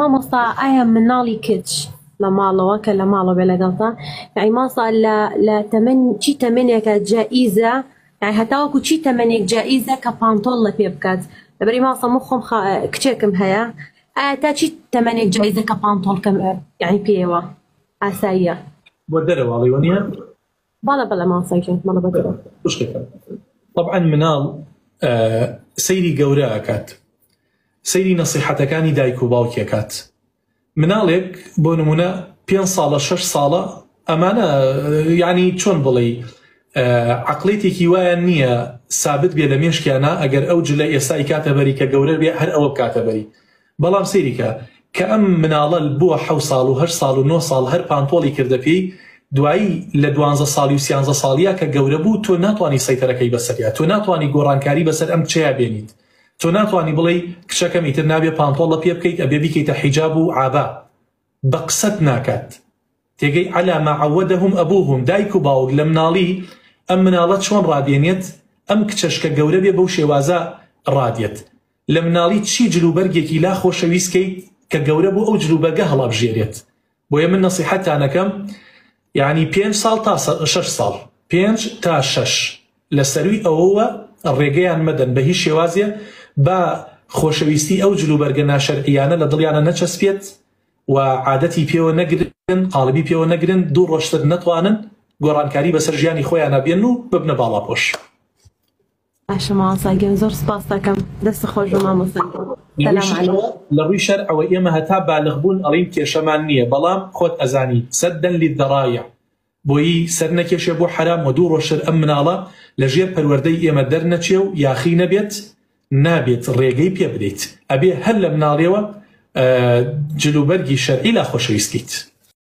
مامۆستا ئایا مناڵی کچ لە ماڵەوە کە لە ماڵەوە بێ لەگەڵتان یعنی ماسا لە تەمەن چی تەمەنێکە جائیزە یعنی هەتاوەکو چی تەمەنێک جائیزە کە پانتۆڵ لە پێ بکات لەبەری ماسا من خۆم کچێکم هەیە ئایا تا چی تەمەنێک جائیزە کە پانتۆڵ یعنی پێوە ئاساییە بۆ دەرەوەڵی وەنیە باڵە بەڵە ماساکەن بەڵە بە دەرەوە طبعا مناڵ سەیری گەورە ئەکات سەیری نەسیحەتەکانی دایک و باوکێکات مناڵێک بۆ نمونە 5 ساڵە 6 ساڵە ئەمانە یعنی چۆن بڵێ عقلێتێکی وایە نییە سابت بێ لە مێشکیانە ئەگەر ئەو جلە ئێستای کاتەبەری کە گەورە بێ هەر ئەوە بکاتەبەری بەڵام سەیریکە کە ئەم مناڵە بووە 7 ساڵ و 8 ساڵ و 9 ساڵ هەر پانتۆڵی کردە پێی دوایی لە 12 ساڵی و 13 ساڵیە کە گەورە بوو تۆ ناتوانانی سەیتەرەکەی بەسەریا تۆ ناتوانانی گۆڕانکاری بەسەر ئەم چیا بێنیت تۆ ناتوانانی بڵێ کچەکەم ئیتر نابێ پانتۆڵە پێ بکەیت ئەبێ بیکەیتە حیجاب و عابا بە قسەت ناکات تێگەی عەلا ما عەوەدەهم ئەبوهم دایک و باوک لە مناڵی ئەم مناڵە چۆن ڕادێنێت ئەم کچەشکە گەورە بێ بەو شێوازە ڕادێت لە مناڵی چی جلوبەرگێکی لا خۆشەویستکەیت کە گەورە بوو ئەو جلوبەرگە هەڵابژێرێت بۆیە من نەسیحەتانەکەم یعنی 5 ساڵ تا 6 ساڵ 5 تا 6 لە سەروی ئەوەوە ڕێگەیان مەدەن بە هیچ شێوازیە بە خۆشەویستی ئەو جلوبەرگە ناشەرعیانە لە دڵیانە نەچەسپێت و عادەتی پێوە نەگرن قاڵبی پێوە نەگرن دوو ڕۆژتر نەتوانن گۆڕانکاری بەسەر ژیانی خۆیان نەبێن و ببنە باڵاپۆش. باشە مامۆستاگەم زۆر سپاس دەکەم دەست خۆش بە مامۆستاگەم. لە ڕووی شەرعەوە ئێمە هەتا بالغ بوون ئەڵین کێشەمان نییە بەڵام خۆت ئەزانی سەدەن لیلذەرایع بۆیی سەر نەکێشێ بۆ حرام و دوو ڕۆژتر ئەم مناڵە لەژێر پەروەردەی ئێمە دەرنەچێ و یاخی نەبێت نابێت ڕێگەی پێ بدەیت ئەبێ هەر لە مناڵیەوە جلوبەرگی شەرعی لا خۆشەویستیت.